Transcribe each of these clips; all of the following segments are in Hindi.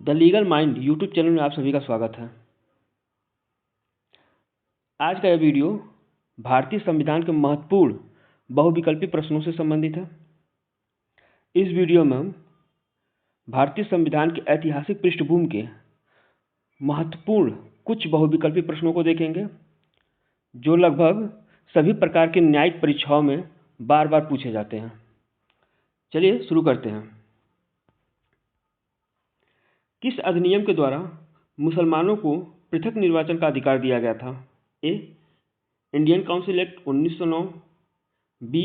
The legal mind YouTube channel में आप सभी का स्वागत है। आज का यह वीडियो भारतीय संविधान के महत्वपूर्ण बहुविकल्पी प्रश्नों से संबंधित है। इस वीडियो में हम भारतीय संविधान के ऐतिहासिक पृष्ठभूमि के महत्वपूर्ण कुछ बहुविकल्पी प्रश्नों को देखेंगे, जो लगभग सभी प्रकार के न्यायिक परीक्षाओं में बार बार पूछे जाते हैं। चलिए शुरू करते हैं। किस अधिनियम के द्वारा मुसलमानों को पृथक निर्वाचन का अधिकार दिया गया था? A. Indian council act 1909, B.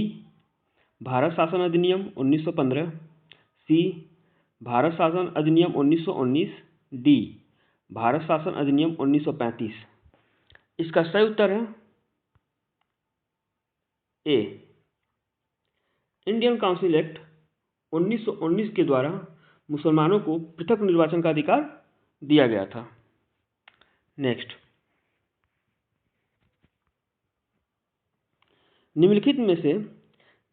Bharat शासन अधिनियम 1915, सी. भारत शासन अधिनियम 1919, डी. भारत शासन अधिनियम 1935। इसका सही उत्तर है ए. इंडियन काउंसिल एक्ट 1919 के द्वारा मुसलमानों को पृथक निर्वाचन का अधिकार दिया गया था। नेक्स्ट, निम्नलिखित में से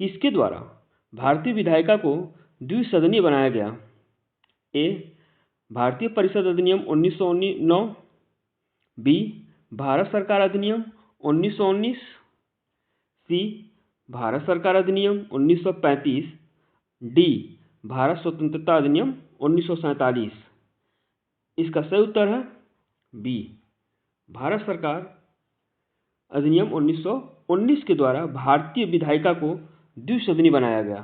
किसके द्वारा भारतीय विधायिका को द्विसदनीय बनाया गया? ए. भारतीय परिषद अधिनियम 1909, बी. भारत सरकार अधिनियम 1919, सी. भारत सरकार अधिनियम 1935, डी. भारत स्वतंत्रता अधिनियम 1947। इसका सही उत्तर है बी. भारत सरकार अधिनियम 1919 के द्वारा भारतीय विधायिका को द्विसदनीय बनाया गया।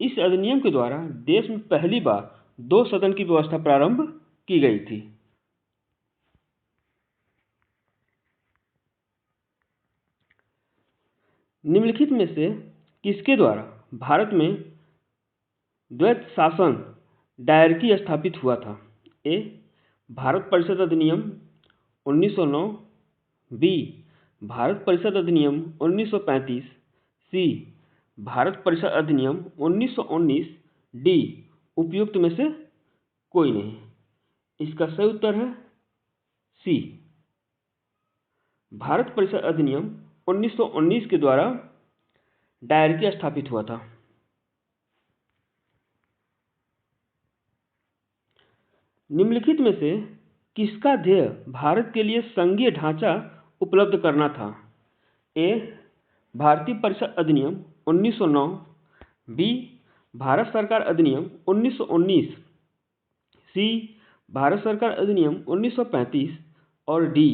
इस अधिनियम के द्वारा देश में पहली बार दो सदन की व्यवस्था प्रारंभ की गई थी। निम्नलिखित में से किसके द्वारा भारत में द्वैत शासन डायरकी स्थापित हुआ था? ए. भारत परिषद अधिनियम 1909, बी. भारत परिषद अधिनियम 1935, सी. भारत परिषद अधिनियम 1919, डी. उपयुक्त में से कोई नहीं। इसका सही उत्तर है सी. भारत परिषद अधिनियम 1919 के द्वारा डायरकी स्थापित हुआ था। निम्नलिखित में से किसका ध्येय भारत के लिए संघीय ढांचा उपलब्ध करना था? ए. भारतीय परिषद अधिनियम 1909, बी. भारत सरकार अधिनियम 1919, सी. भारत सरकार अधिनियम 1935 और डी.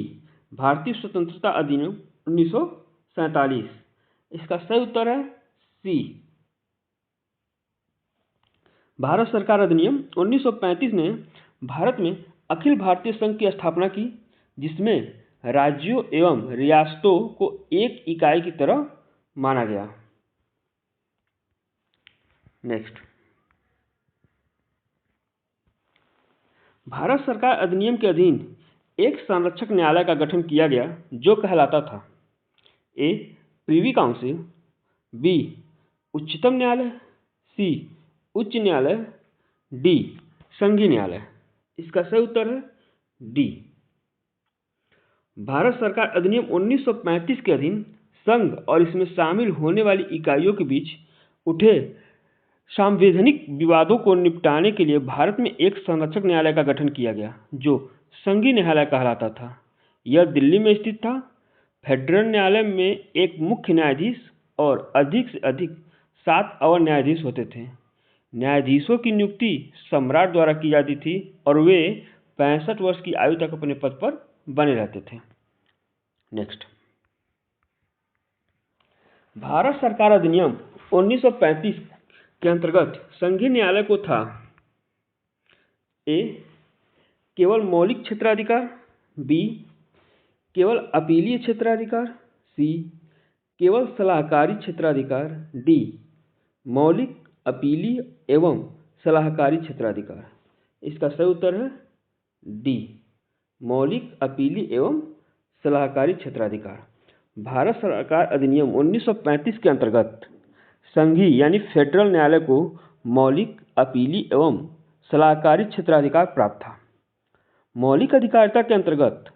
भारतीय स्वतंत्रता अधिनियम 1947। इसका सही उत्तर है सी. भारत सरकार अधिनियम 1935 ने भारत में अखिल भारतीय संघ की स्थापना की, जिसमें राज्यों एवं रियासतों को एक इकाई की तरह माना गया। नेक्स्ट, भारत सरकार अधिनियम के अधीन एक संरक्षक न्यायालय का गठन किया गया, जो कहलाता था ए. Privi council, B. उच्चतम न्यायालय, सी. उच्च न्यायालय, डी. संघीय न्यायालय। इसका सही उत्तर है डी. भारत सरकार अधिनियम 1935 के अधीन संघ और इसमें शामिल होने वाली इकाइयों के बीच उठे सांवैधानिक विवादों को निपटाने के लिए भारत में एक संरक्षक न्यायालय का गठन किया गया, जो संघीय न्यायालय कहलाता था। यह दिल्ली में स्थित था। फेडरल न्यायालय में एक मुख्य न्यायाधीश और अधिक से अधिक 7 अवर न्यायाधीश होते थे। न्यायाधीशों की नियुक्ति सम्राट द्वारा की जाती थी और वे 65 वर्ष की आयु तक अपने पद पर बने रहते थे। नेक्स्ट, भारत सरकार अधिनियम 1935 के अंतर्गत संघीय न्यायालय को था ए. केवल मौलिक क्षेत्राधिकार, बी. केवल अपीलीय क्षेत्राधिकार, सी. केवल सलाहकारी क्षेत्राधिकार, डी. मौलिक, अपीलीय एवं सलाहकारी क्षेत्राधिकार। इसका सही उत्तर है डी. मौलिक, अपीलीय एवं सलाहकारी क्षेत्राधिकार। भारत सरकार अधिनियम 1935 के अंतर्गत संघीय यानी फेडरल न्यायालय को मौलिक, अपीलीय एवं सलाहकारी क्षेत्राधिकार प्राप्त था। मौलिक अधिकारिता के अंतर्गत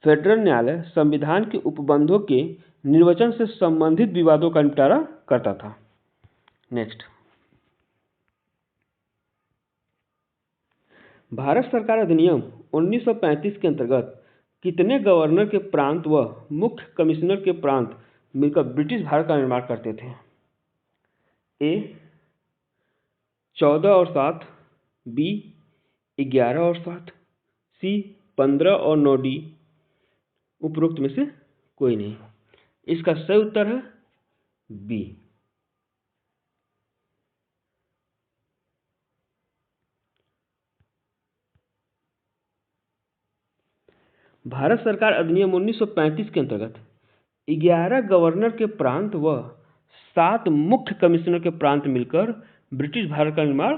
फेडरल न्यायालय संविधान के उपबंधों के निर्वचन से संबंधित विवादों का निपटारा करता था। नेक्स्ट, भारत सरकार अधिनियम 1935 के अंतर्गत कितने गवर्नर के प्रांत व मुख्य कमिश्नर के प्रांत मिलकर ब्रिटिश भारत का निर्माण करते थे? ए 14 और 7, बी 11 और 7, सी 15 और 9, डी उपरोक्त में से कोई नहीं। इसका सही उत्तर है बी। भारत सरकार अधिनियम 1935 के अंतर्गत 11 गवर्नर के प्रांत व 7 मुख्य कमिश्नर के प्रांत मिलकर ब्रिटिश भारत का निर्माण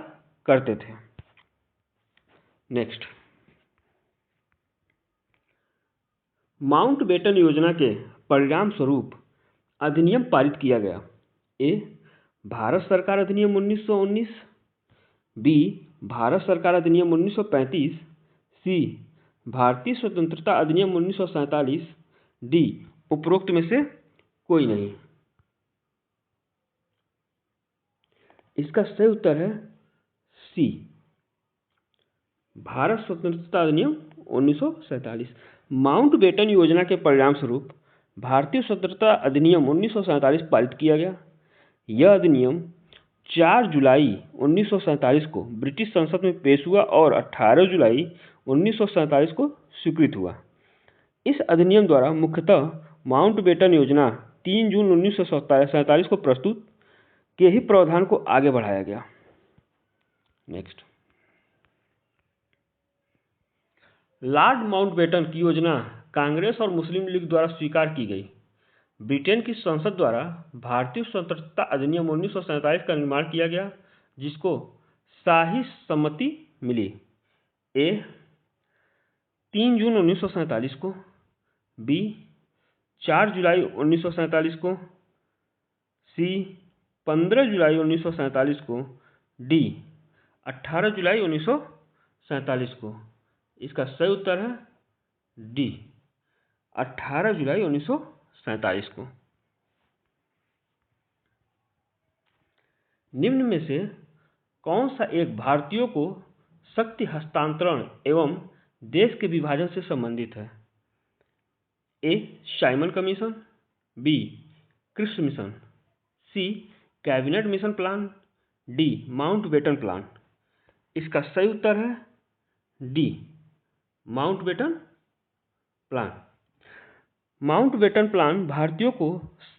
करते थे। नेक्स्ट, माउंटबेटन योजना के परिणाम स्वरूप अधिनियम पारित किया गया। ए भारत सरकार अधिनियम 1919, बी भारत सरकार अधिनियम 1935, सी भारतीय स्वतंत्रता अधिनियम 1947, डी उपरोक्त में से कोई नहीं। इसका सही उत्तर है सी भारत स्वतंत्रता अधिनियम 1947। माउंटबेटन योजना के परिणाम स्वरूप भारतीय स्वतंत्रता अधिनियम 1947 पारित किया गया। यह अधिनियम 4 जुलाई 1947 को ब्रिटिश संसद में पेश हुआ और 18 जुलाई 1947 को स्वीकृत हुआ। इस अधिनियम द्वारा मुख्यतः माउंटबेटन योजना 3 जून 1947 को प्रस्तुत के ही प्रावधान को आगे बढ़ाया गया। नेक्स्ट, लॉर्ड माउंटबेटन की योजना कांग्रेस और मुस्लिम लीग द्वारा स्वीकार की गई। ब्रिटेन की संसद द्वारा भारतीय स्वतंत्रता अधिनियम 1947 का निर्माण किया गया, जिसको शाही सम्मति मिली। ए 3 जून 1947 को, बी 4 जुलाई 1947 को, सी 15 जुलाई 1947 को, डी 18 जुलाई 1947 को। इसका सही उत्तर है डी 18 जुलाई 1947 को। निम्न में से कौन सा एक भारतीयों को शक्ति हस्तांतरण एवं देश के विभाजन से संबंधित है? A Simon Commission, B Cripps Mission, C Cabinet mission Plan, D Mountbatten Plan. इसका सही उत्तर है D Mountbatten Plan. Mountbatten Plan भारतीयों को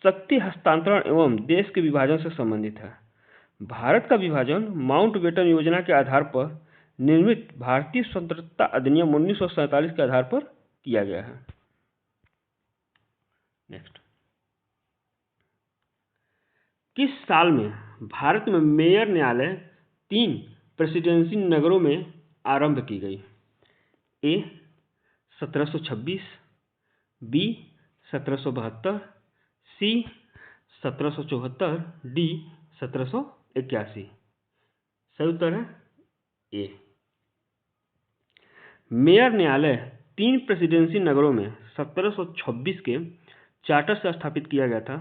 शक्ति हस्तांतरण एवं देश के विभाजन से संबंधित है। भारत का विभाजन माउंटबेटन योजना के आधार पर निर्मित भारतीय स्वतंत्रता अधिनियम 1947 के आधार पर किया गया है। नेक्स्ट, किस साल में भारत में मेयर न्यायालय 3 प्रेसिडेंसी नगरों में आरंभ की गई? ए 1726, बी 1772, सी 1774, डी 1781। सही उत्तर है ए। मेयर न्यायालय 3 प्रेसिडेंसी नगरों में 1726 के चार्टर से स्थापित किया गया था।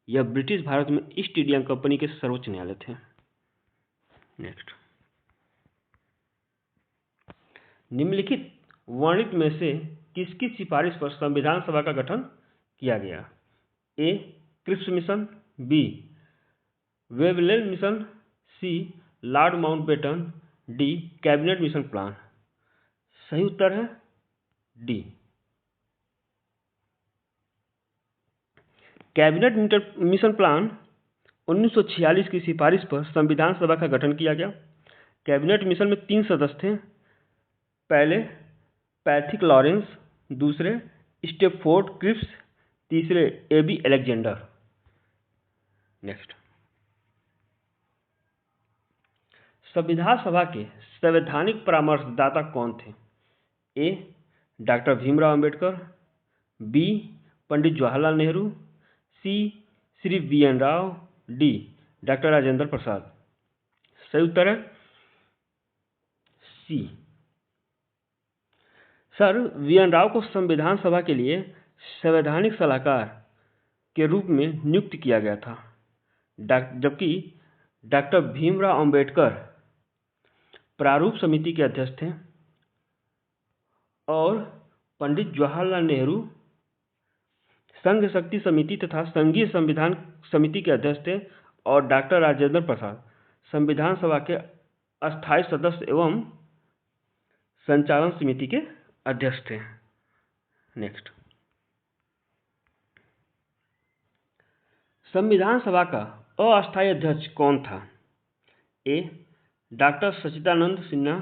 यह ब्रिटिश भारत में ईस्ट इंडिया कंपनी के सर्वोच्च न्यायालय थे। नेक्स्ट, निम्नलिखित वर्णित में से किसकी सिफारिश पर संविधान सभा का गठन किया गया? A Cripps mission, B Wavell mission, C lord Mountbatten, D cabinet mission plan. सही उत्तर है डी कैबिनेट मिशन प्लान 1946 की सिफारिश पर संविधान सभा का गठन किया गया। कैबिनेट मिशन में 3 सदस्य थे। पहले पैथिक लॉरेंस, दूसरे स्टेपफोर्ड क्रिप्स, तीसरे एबी अलेक्जेंडर। नेक्स्ट, संविधान सभा के संवैधानिक परामर्शदाता कौन थे? A doctor Bhimrao Ambedkar, B Pandit Jawaharlal Nehru, C Shri VN. Rao, D doctor Rajendra प्रसाद। सही उत्तर है सी। Sir VN. राव को संविधान सभा के लिए संवैधानिक सलाहकार के रूप में नियुक्त किया गया था, जबकि डॉक्टर भीमराव अंबेडकर प्रारूप समिति के अध्यक्ष थे और पंडित जवाहरलाल नेहरू संघ शक्ति समिति तथा संघीय संविधान समिति के अध्यक्ष थे और डॉक्टर राजेंद्र प्रसाद संविधान सभा के अस्थायी सदस्य एवं संचालन समिति के अध्यक्ष थे। नेक्स्ट, संविधान सभा का अस्थायी अध्यक्ष कौन था? A doctor Sachchidanand Sinha,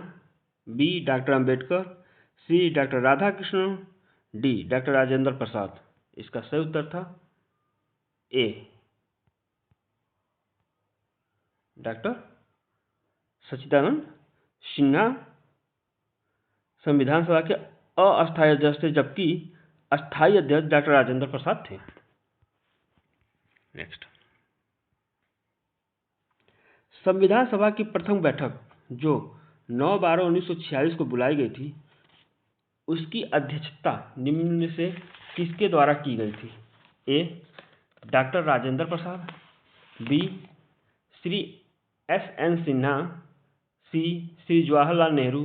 B doctor Ambedkar, C doctor Radhakrishnan, D doctor Rajendra Prasad. इसका सही उत्तर था ए डॉक्टर सच्चिदानंद सिन्हा संविधान सभा के अस्थायी अध्यक्ष थे, जबकि अस्थायी अध्यक्ष डॉक्टर राजेंद्र प्रसाद थे। नेक्स्ट, संविधान सभा की प्रथम बैठक जो 9/12/1946 को बुलाई गई थी, उसकी अध्यक्षता निम्न में से किसके द्वारा की गई थी? ए doctor Rajendra Prasad, B Shri S.N. Sinha, सी श्री जवाहरलाल नेहरू,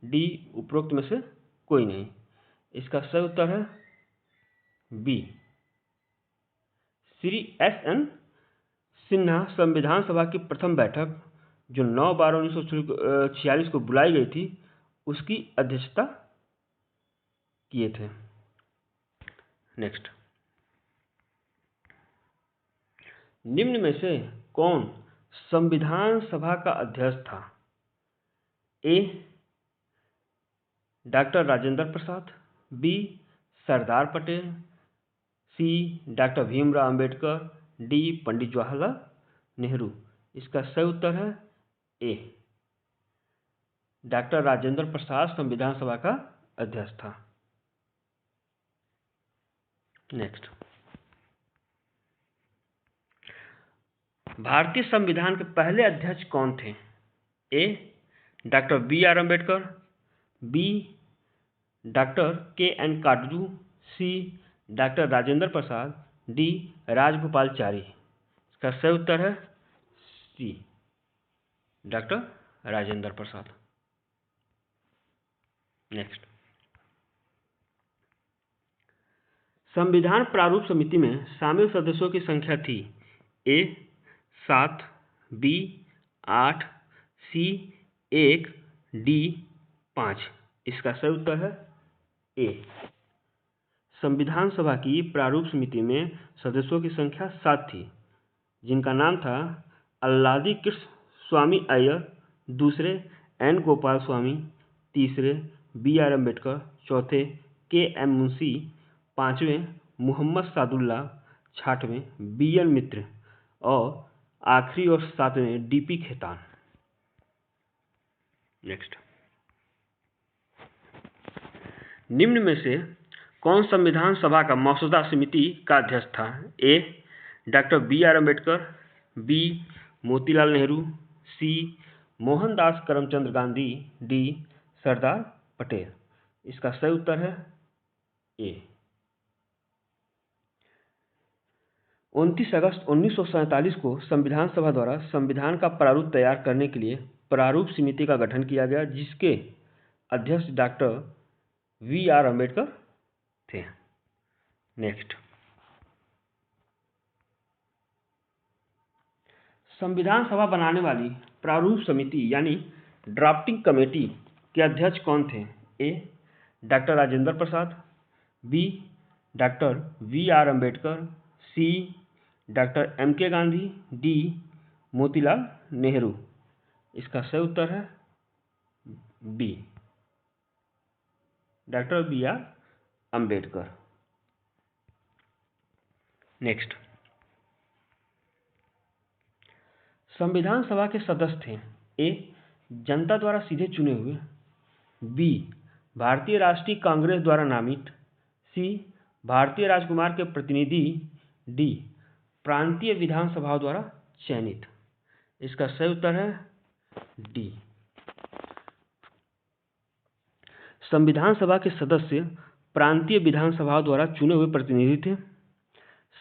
डी उपरोक्त में से कोई नहीं। इसका सही उत्तर है बी श्री S.N. सिन्हा संविधान सभा की प्रथम बैठक जो 9/12/1946 को बुलाई गई थी, उसकी अध्यक्षता किए थे। नेक्स्ट, निम्न में से कौन संविधान सभा का अध्यक्ष था? A doctor Rajendra Prasad, B Sardar Patel, C doctor Bhimrao Ambedkar, D Pandit Jawaharlal Nehru. इसका सही उत्तर है ए डॉक्टर राजेंद्र प्रसाद संविधान सभा का अध्यक्ष था। नेक्स्ट, भारतीय संविधान के पहले अध्यक्ष कौन थे? A doctor B.R. Ambedkar, B doctor K.N. Katju, C doctor Rajendra Prasad, D Rajagopalachari. इसका सही उत्तर है C doctor Rajendra Prasad. Next, संविधान प्रारूप समिति में शामिल सदस्यों की संख्या थी? A 7, B 8, C 1, D 5। इसका सही उत्तर है ए संविधान सभा की प्रारूप समिति में सदस्यों की संख्या 7 थी, जिनका नाम था अल्लादी कृष्ण स्वामी अय्यर, दूसरे N. गोपाल स्वामी, तीसरे B.R. अम्बेडकर, चौथे K.M. मुंशी, पांचवें मोहम्मद सादुल्ला, छठवें B.N. मित्र और आखिरी और सातवें D.P. खेतान। नेक्स्ट, निम्न में से कौन संविधान सभा का मसौदा समिति का अध्यक्ष था? A doctor B.R. Ambedkar, B Motilal Nehru, C Mohandas Karamchand Gandhi, D Sardar Patel. इसका सही उत्तर है ए 29 अगस्त 1947 को संविधान सभा द्वारा संविधान का प्रारूप तैयार करने के लिए प्रारूप समिति का गठन किया गया, जिसके अध्यक्ष डॉक्टर V.R. अम्बेडकर थे। नेक्स्ट, संविधान सभा बनाने वाली प्रारूप समिति यानी ड्राफ्टिंग कमेटी के अध्यक्ष कौन थे? A doctor Rajendra Prasad, B doctor V.R. Ambedkar, C doctor M.K. Gandhi, D Motilal Nehru. इसका सही उत्तर है B doctor B.R. Ambedkar. Next, संविधान सभा के सदस्य थे? ए जनता द्वारा सीधे चुने हुए, बी भारतीय राष्ट्रीय कांग्रेस द्वारा नामित, सी भारतीय राजकुमार के प्रतिनिधि, डी प्रांतीय विधानसभाओं द्वारा चयनित। इसका सही उत्तर है डी संविधान सभा के सदस्य प्रांतीय विधानसभाओं द्वारा चुने हुए प्रतिनिधि थे।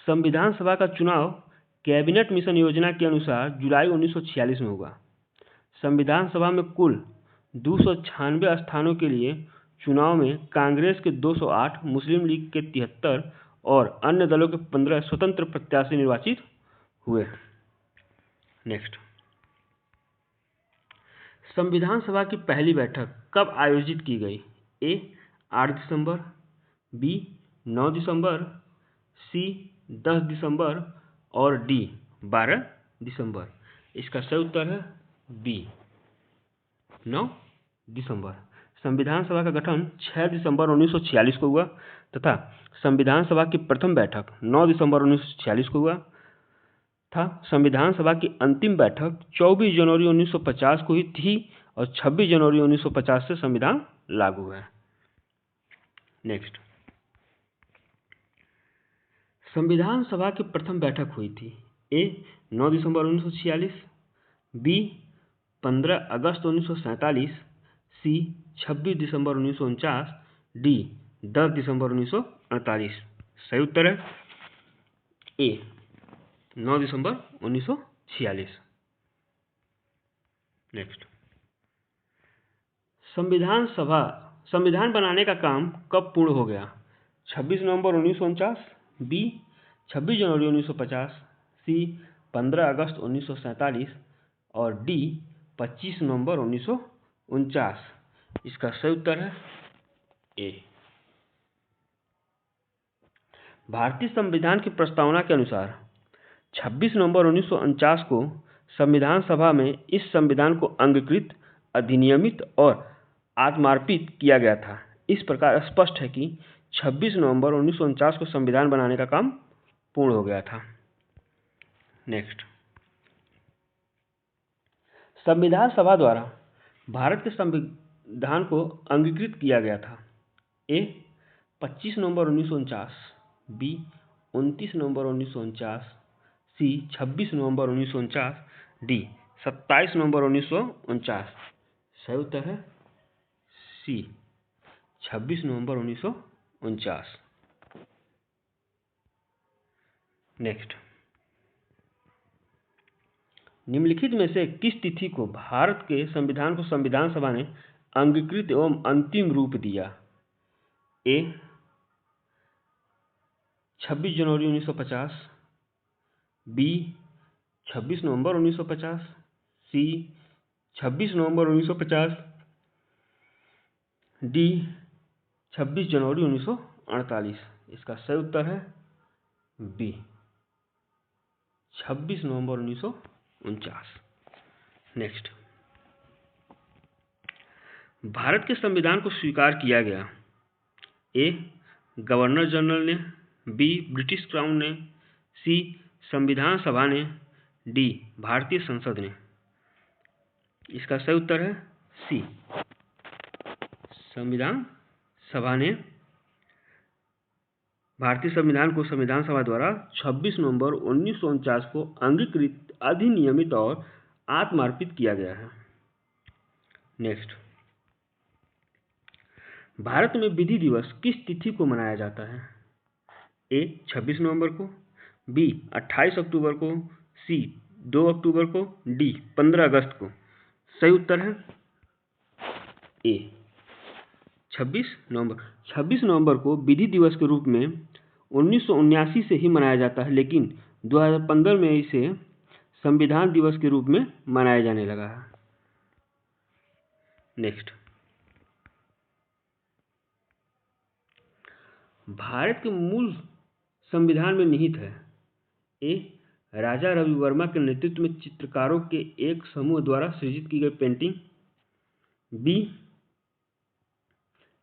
संविधान सभा का चुनाव कैबिनेट मिशन योजना के अनुसार जुलाई 1946 में होगा। संविधान सभा में कुल 296 स्थानों के लिए चुनाव में कांग्रेस के 208, मुस्लिम लीग के 73 और अन्य दलों के 15 स्वतंत्र प्रत्याशी निर्वाचित हुए। नेक्स्ट, संविधान सभा की पहली बैठक कब आयोजित की गई? ए 8 दिसंबर, बी 9 दिसंबर, सी 10 दिसंबर और डी 12 दिसंबर। इसका सही उत्तर है बी 9 दिसंबर। संविधान सभा का गठन 6 दिसंबर 1946 को हुआ तथा संविधान सभा की प्रथम बैठक 9 दिसंबर 1946 को हुआ था। संविधान सभा की अंतिम बैठक 24 जनवरी 1950 को हुई थी और 26 जनवरी 1950 से संविधान लागू है। नेक्स्ट, संविधान सभा की प्रथम बैठक हुई थी। ए 9 दिसंबर 1946, बी 15 अगस्त 1947, सी 26 दिसंबर 1949, डी 10 दिसंबर 1948। सही उत्तर है ए 9 दिसंबर 1946। नेक्स्ट, संविधान बनाने का काम कब पूर्ण हो गया? 26 नवंबर 1949, बी 26 जनवरी 1950, सी 15 अगस्त 1947 और डी 25 नवंबर 1949। इसका सही उत्तर है ए। भारतीय संविधान की प्रस्तावना के अनुसार 26 नवंबर 1949 को संविधान सभा में इस संविधान को अंगीकृत, अधिनियमित और आत्मार्पित किया गया था। इस प्रकार स्पष्ट है कि 26 नवंबर 1949 को संविधान बनाने का काम पूर्ण हो गया था। नेक्स्ट, संविधान सभा द्वारा भारत के संविधान को अंगीकृत किया गया था। ए 25 नवंबर 1949, बी 29 नवंबर 1949, सी 26 नवंबर 1949, डी 27 नवंबर 1949। सही उत्तर है सी 26 नवंबर 1949। नेक्स्ट, निम्नलिखित में से किस तिथि को भारत के संविधान को संविधान सभा ने अंगीकृत एवं अंतिम रूप दिया? ए 26 जनवरी 1950, बी 26 नवंबर 1950, सी 26 नवंबर 1950, डी 26 जनवरी 1948। इसका सही उत्तर है बी 26 नवंबर 1949। नेक्स्ट, भारत के संविधान को स्वीकार किया गया। ए गवर्नर जनरल ने, बी ब्रिटिश क्राउन ने, सी संविधान सभा ने, डी भारतीय संसद ने। इसका सही उत्तर है सी संविधान सभा ने भारतीय संविधान को संविधान सभा द्वारा 26 नवंबर 1949 को अंगीकृत, अधिनियमित और आत्मार्पित किया गया है। नेक्स्ट, भारत में विधि दिवस किस तिथि को मनाया जाता है? ए 26 नवंबर को, बी 28 अक्टूबर को, सी 2 अक्टूबर को, डी 15 अगस्त को। सही उत्तर है ए 26 नवंबर। 26 नवंबर को विधि दिवस के रूप में 1979 से ही मनाया जाता है, लेकिन 2015 में इसे संविधान दिवस के रूप में मनाया जाने लगा है। नेक्स्ट, भारत के मूल संविधान में निहित है। ए राजा रवि वर्मा के नेतृत्व में चित्रकारों के एक समूह द्वारा सृजित की गई पेंटिंग, बी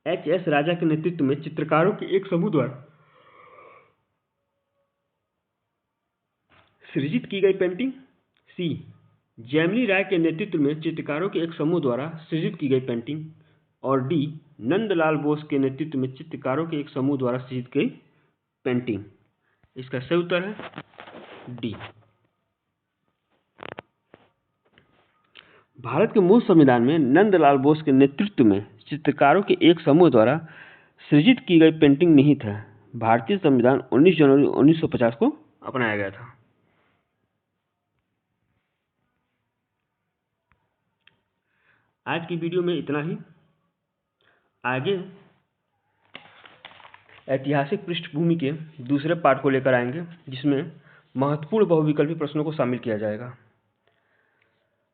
एच.एस. राजा के नेतृत्व में चित्रकारों के एक समूह द्वारा सृजित की गई पेंटिंग, सी जैमिनी राय के नेतृत्व में चित्रकारों के एक समूह द्वारा सृजित की गई पेंटिंग और डी नंदलाल बोस के नेतृत्व में चित्रकारों के एक समूह द्वारा सृजित की पेंटिंग। इसका सही उत्तर है डी। भारत के मूल संविधान में नंदलाल बोस के नेतृत्व में चित्रकारों के एक समूह द्वारा सृजित की गई पेंटिंग निहित है। भारतीय संविधान 19 जनवरी 1950 को अपनाया गया था। आज की वीडियो में इतना ही। आगे ऐतिहासिक पृष्ठभूमि के दूसरे पार्ट को लेकर आएंगे, जिसमें महत्वपूर्ण बहुविकल्पी प्रश्नों को शामिल किया जाएगा।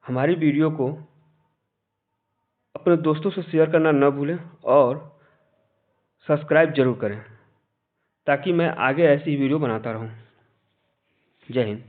हमारी वीडियो को अपने दोस्तों से शेयर करना न भूलें और सब्सक्राइब जरूर करें, ताकि मैं आगे ऐसी वीडियो बनाता रहूं। जय हिंद।